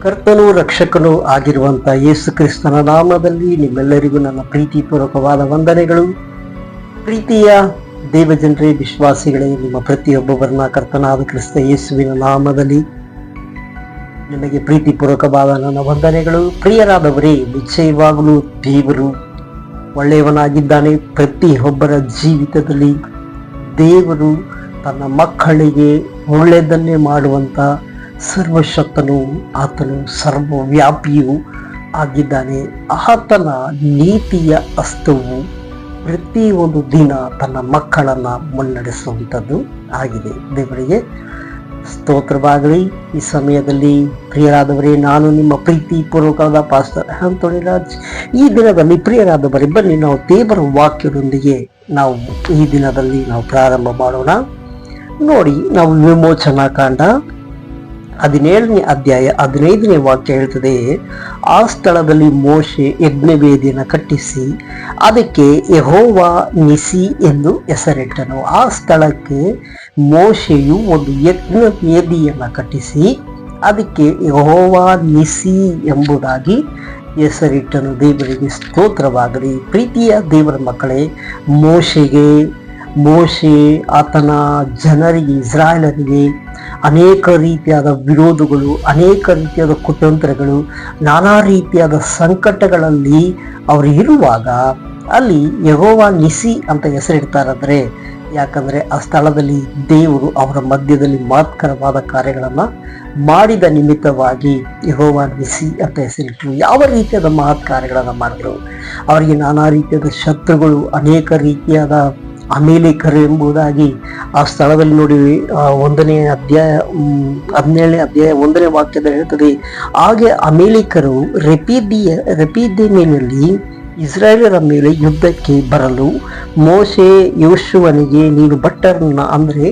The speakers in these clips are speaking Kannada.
ಕರ್ತನೂ ರಕ್ಷಕನೂ ಆಗಿರುವಂಥ ಯೇಸು ಕ್ರಿಸ್ತನ ನಾಮದಲ್ಲಿ ನಿಮ್ಮೆಲ್ಲರಿಗೂ ನನ್ನ ಪ್ರೀತಿಪೂರ್ವಕವಾದ ವಂದನೆಗಳು. ಪ್ರೀತಿಯ ದೇವಜನರೇ, ವಿಶ್ವಾಸಿಗಳೇ, ನಿಮ್ಮ ಪ್ರತಿಯೊಬ್ಬೊಬ್ಬರನ್ನ ಕರ್ತನಾದ ಕ್ರಿಸ್ತ ಯೇಸುವಿನ ನಾಮದಲ್ಲಿ ನಿಮಗೆ ಪ್ರೀತಿಪೂರ್ವಕವಾದ ನನ್ನ ವಂದನೆಗಳು. ಪ್ರಿಯರಾದವರೇ, ನಿಶ್ಚಯವಾಗಲೂ ದೇವರು ಒಳ್ಳೆಯವನಾಗಿದ್ದಾನೆ. ಪ್ರತಿಯೊಬ್ಬರ ಜೀವಿತದಲ್ಲಿ ದೇವರು ತನ್ನ ಮಕ್ಕಳಿಗೆ ಒಳ್ಳೆಯದನ್ನೇ ಮಾಡುವಂಥ ಸರ್ವಶಕ್ತನು, ಆತನು ಸರ್ವವ್ಯಾಪಿಯೂ ಆಗಿದ್ದಾನೆ. ಆತನ ನೀತಿಯ ಹಸ್ತವು ಪ್ರತಿಯೊಂದು ದಿನ ತನ್ನ ಮಕ್ಕಳನ್ನು ಮುನ್ನಡೆಸುವಂಥದ್ದು ಆಗಿದೆ. ದೇವರಿಗೆ ಸ್ತೋತ್ರವಾಗಲಿ. ಈ ಸಮಯದಲ್ಲಿ ಪ್ರಿಯರಾದವರೇ, ನಾನು ನಿಮ್ಮ ಪ್ರೀತಿಪೂರ್ವಕವಾದ ಪಾಸ್ಟರ್ ಆಂಥೋನಿ ರಾಜ್. ಈ ದಿನದಲ್ಲಿ ಪ್ರಿಯರಾದವರೇ, ಬನ್ನಿ ನಾವು ದೇವರ ವಾಕ್ಯದೊಂದಿಗೆ ನಾವು ಈ ದಿನದಲ್ಲಿ ನಾವು ಪ್ರಾರಂಭ ಮಾಡೋಣ. ನೋಡಿ, ನಾವು ವಿಮೋಚನಾ ಕಾಂಡ 17ನೇ ಅಧ್ಯಾಯ 15ನೇ ವಾಕ್ಯ ಹೇಳ್ತದೆ, ಆ ಸ್ಥಳದಲ್ಲಿ ಮೋಶೆ ಯಜ್ಞವೇದಿಯನ್ನು ಕಟ್ಟಿಸಿ ಅದಕ್ಕೆ ಯೆಹೋವ ನಿಸಿ ಎಂದು ಹೆಸರಿಟ್ಟನು. ಆ ಸ್ಥಳಕ್ಕೆ ಮೋಶೆಯು ಒಂದು ಯಜ್ಞವೇದಿಯನ್ನು ಕಟ್ಟಿಸಿ ಅದಕ್ಕೆ ಯೆಹೋವ ನಿಸಿ ಎಂಬುದಾಗಿ ಹೆಸರಿಟ್ಟನು. ದೇವರಿಗೆ ಸ್ತೋತ್ರವಾಗಲಿ. ಪ್ರೀತಿಯ ದೇವರ ಮಕ್ಕಳೇ, ಮೋಶೆ ಆತನ ಜನರಿಗೆ, ಇಸ್ರಾಯೇಲರಿಗೆ ಅನೇಕ ರೀತಿಯಾದ ವಿರೋಧಗಳು, ಅನೇಕ ರೀತಿಯಾದ ಕುತಂತ್ರಗಳು, ನಾನಾ ರೀತಿಯಾದ ಸಂಕಟಗಳಲ್ಲಿ ಅವರು ಇರುವಾಗ ಅಲ್ಲಿ ಯೆಹೋವ ನಿಸಿ ಅಂತ ಹೆಸರಿಡ್ತಾರಂದ್ರೆ, ಯಾಕಂದರೆ ಆ ಸ್ಥಳದಲ್ಲಿ ದೇವರು ಅವರ ಮಧ್ಯದಲ್ಲಿ ಮಹತ್ಕರವಾದ ಕಾರ್ಯಗಳನ್ನು ಮಾಡಿದ ನಿಮಿತ್ತವಾಗಿ ಯೆಹೋವ ನಿಸಿ ಅಂತ ಹೆಸರಿಟ್ಟರು. ಯಾವ ರೀತಿಯಾದ ಮಹತ್ ಕಾರ್ಯಗಳನ್ನು ಮಾಡಿದ್ರು? ಅವರಿಗೆ ನಾನಾ ರೀತಿಯಾದ ಶತ್ರುಗಳು, ಅನೇಕ ರೀತಿಯಾದ ಅಮೇಲಿಕರು ಎಂಬುದಾಗಿ ಆ ಸ್ಥಳದಲ್ಲಿ ನೋಡಿ 1ನೇ ಅಧ್ಯಾಯ 17ನೇ ಅಧ್ಯಾಯ 1ನೇ ವಾಕ್ಯದಲ್ಲಿ ಹೇಳ್ತದೆ, ಹಾಗೆ ಅಮೇಲಿಕರು ರೆಫೀದೀಮಿನಲ್ಲಿ ಇಸ್ರಾಯೇಲರ ಮೇಲೆ ಯುದ್ಧಕ್ಕೆ ಬರಲು ಮೋಶೆ ಯೋಶುವನಿಗೆ, ನೀನು ಭಟ್ಟರನ್ನ ಅಂದರೆ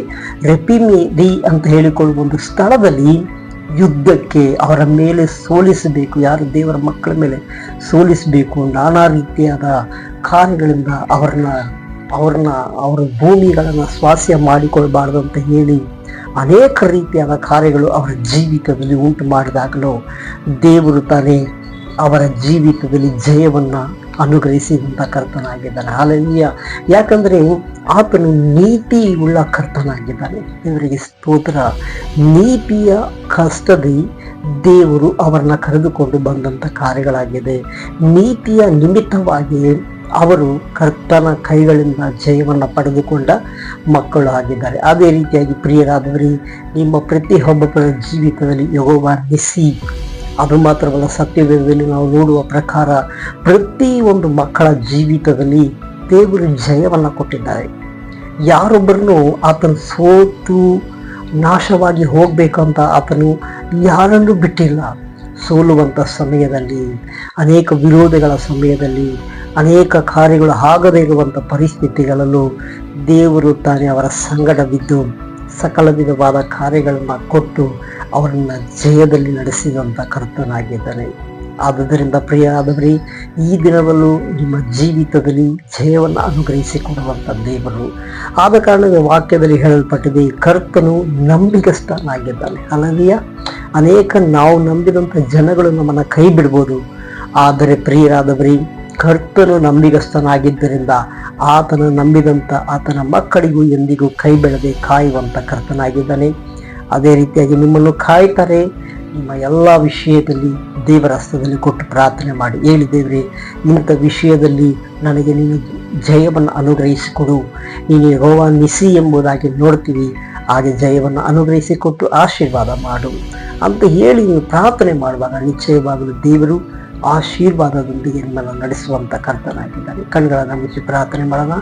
ರೆಫೀದಿ ಅಂತ ಹೇಳಿಕೊಳ್ಳುವ ಒಂದು ಸ್ಥಳದಲ್ಲಿ ಯುದ್ಧಕ್ಕೆ ಅವರ ಮೇಲೆ ಸೋಲಿಸಬೇಕು, ಯಾರು ದೇವರ ಮಕ್ಕಳ ಮೇಲೆ ಸೋಲಿಸಬೇಕು, ನಾನಾ ರೀತಿಯಾದ ಕಾರ್ಯಗಳಿಂದ ಅವರ ಭೂಮಿಗಳನ್ನು ಸ್ವಾಸ್ಯ ಮಾಡಿಕೊಳ್ಬಾರ್ದು ಅಂತ ಹೇಳಿ ಅನೇಕ ರೀತಿಯಾದ ಕಾರ್ಯಗಳು ಅವರ ಜೀವಿತದಲ್ಲಿ ಉಂಟು ಮಾಡಿದಾಗಲೂ ದೇವರು ತಾನೇ ಅವರ ಜೀವಿತದಲ್ಲಿ ಜಯವನ್ನು ಅನುಗ್ರಹಿಸಿದಂಥ ಕರ್ತನಾಗಿದ್ದಾನೆ. ಹಾಲೆಲೂಯಾ. ಯಾಕಂದರೆ ಆತನು ನೀತಿ ಉಳ್ಳ ಕರ್ತನಾಗಿದ್ದಾನೆ. ದೇವರಿಗೆ ಸ್ತೋತ್ರ. ನೀತಿಯ ಕಷ್ಟದಿ ದೇವರು ಅವರನ್ನ ಕರೆದುಕೊಂಡು ಬಂದಂಥ ಕಾರ್ಯಗಳಾಗಿದೆ. ನೀತಿಯ ನಿಮಿತ್ತವಾಗಿ ಅವರು ಕರ್ತನ ಕೈಗಳಿಂದ ಜಯವನ್ನು ಪಡೆದುಕೊಂಡ ಮಕ್ಕಳು ಆಗಿದ್ದಾರೆ. ಅದೇ ರೀತಿಯಾಗಿ ಪ್ರಿಯರಾದವರೇ, ನಿಮ್ಮ ಪ್ರತಿಯೊಬ್ಬರ ಜೀವಿತದಲ್ಲಿ ಯೆಹೋವ ನಿಸಿ, ಅದು ಮಾತ್ರವಲ್ಲ, ಸತ್ಯವೇದದಲ್ಲಿ ನಾವು ನೋಡುವ ಪ್ರಕಾರ ಪ್ರತಿಯೊಂದು ಮಕ್ಕಳ ಜೀವಿತದಲ್ಲಿ ದೇವರು ಜಯವನ್ನು ಕೊಟ್ಟಿದ್ದಾರೆ. ಯಾರೊಬ್ಬರನ್ನು ಆತನು ಸೋತು ನಾಶವಾಗಿ ಹೋಗಬೇಕಂತ ಆತನು ಯಾರನ್ನು ಬಿಟ್ಟಿಲ್ಲ. ಸೋಲುವಂಥ ಸಮಯದಲ್ಲಿ, ಅನೇಕ ವಿರೋಧಗಳ ಸಮಯದಲ್ಲಿ, ಅನೇಕ ಕಾರ್ಯಗಳು ಆಗದೇ ಇರುವಂಥ ಪರಿಸ್ಥಿತಿಗಳಲ್ಲೂ ದೇವರು ತಾನೇ ಅವರ ಸಂಗಡವಿದ್ದು ಸಕಲ ವಿಧವಾದ ಕಾರ್ಯಗಳನ್ನು ಕೊಟ್ಟು ಅವರನ್ನು ಜಯದಲ್ಲಿ ನಡೆಸಿದಂಥ ಕರ್ತನಾಗಿದ್ದಾನೆ. ಆದುದರಿಂದ ಪ್ರಿಯರಾದವರೇ, ಈ ದಿನದಲ್ಲೂ ನಿಮ್ಮ ಜೀವಿತದಲ್ಲಿ ಜಯವನ್ನು ಅನುಗ್ರಹಿಸಿಕೊಡುವಂಥ ದೇವರು. ಆದ ಕಾರಣದ ವಾಕ್ಯದಲ್ಲಿ ಹೇಳಲ್ಪಟ್ಟಿದೆ, ಕರ್ತನು ನಂಬಿಗಸ್ತನಾಗಿದ್ದಾನೆ. ಹಲ್ಲೆಲೂಯಾ. ಅನೇಕ ನಾವು ನಂಬಿದಂಥ ಜನಗಳು ನಮ್ಮನ್ನು ಕೈ ಬಿಡ್ಬೋದು, ಆದರೆ ಪ್ರಿಯರಾದವರೇ, ಕರ್ತನು ನಂಬಿಗಸ್ತನಾಗಿದ್ದರಿಂದ ಆತನ ನಂಬಿದಂಥ ಆತನ ಮಕ್ಕಳಿಗೂ ಎಂದಿಗೂ ಕೈ ಬೆಳೆದೆ ಕಾಯುವಂಥ ಕರ್ತನಾಗಿದ್ದಾನೆ. ಅದೇ ರೀತಿಯಾಗಿ ನಿಮ್ಮನ್ನು ಕಾಯ್ತಾರೆ. ನಿಮ್ಮ ಎಲ್ಲ ವಿಷಯದಲ್ಲಿ ದೇವರ ಹಸ್ತದಲ್ಲಿ ಕೊಟ್ಟು ಪ್ರಾರ್ಥನೆ ಮಾಡಿ ಹೇಳಿ, ದೇವರೇ, ಇಂಥ ವಿಷಯದಲ್ಲಿ ನನಗೆ ನೀನು ಜಯವನ್ನು ಅನುಗ್ರಹಿಸಿಕೊಡು, ನೀನು ಯೆಹೋವ ನಿಸಿ ಎಂಬುದಾಗಿ ನೋಡ್ತೀವಿ, ಹಾಗೆ ಜಯವನ್ನು ಅನುಗ್ರಹಿಸಿಕೊಟ್ಟು ಆಶೀರ್ವಾದ ಮಾಡು ಅಂತ ಹೇಳಿ ನೀವು ಪ್ರಾರ್ಥನೆ ಮಾಡುವಾಗ ನಿಶ್ಚಯವಾಗಲು ದೇವರು ಆಶೀರ್ವಾದದೊಂದಿಗೆ ನಿಮ್ಮನ್ನು ನಡೆಸುವಂಥ ಕರ್ತನಾಗಿದ್ದಾನೆ. ಕಣ್ಗಳನ್ನು ಮುಚ್ಚಿ ಪ್ರಾರ್ಥನೆ ಮಾಡೋಣ.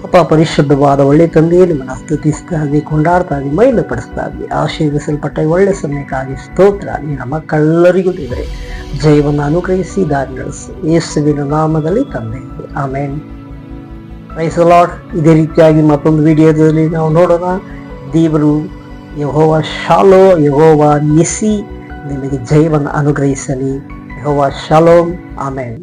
ಅಪ್ಪ, ಪರಿಶುದ್ಧವಾದ ಒಳ್ಳೆ ತಂದೆಯೇ, ನಿಮ್ಮನ್ನು ಸ್ತುತಿಸ್ತಾ ಇದ್ವಿ, ಕೊಂಡಾಡ್ತಾ ಇದ್ವಿ, ಮೈಲು ಪಡಿಸ್ತಾ ಇದ್ವಿ. ಆಶೀರ್ವಿಸಲ್ಪಟ್ಟ ಒಳ್ಳೆ ಸಮಯಕ್ಕಾಗಿ ಸ್ತೋತ್ರ. ನಿಮ್ಮ ಮಕ್ಕಳೆಲ್ಲರಿಗೂ ದೇವರೇ ಜಯವನ್ನು ಅನುಗ್ರಹಿಸಿ ದಾರಿ ನಡೆಸಿ ಯೇಸುವಿನ ನಾಮದಲ್ಲಿ ತಂದೆ, ಆಮೇನ್. Price the lord. ಇದೇ ರೀತಿಯಾಗಿ ಮತ್ತೊಂದು ವಿಡಿಯೋದಲ್ಲಿ ನಾವು ನೋಡೋಣ. ದೇವರು ಯೆಹೋವ ಶಾಲೋ, ಯೆಹೋವ ನಿಸಿ ನಿಮಗೆ ಜಯವನ್ನು ಅನುಗ್ರಹಿಸಲಿ. ಯೆಹೋವ ಶಾಲೋಮ್. ಆಮೇನ್.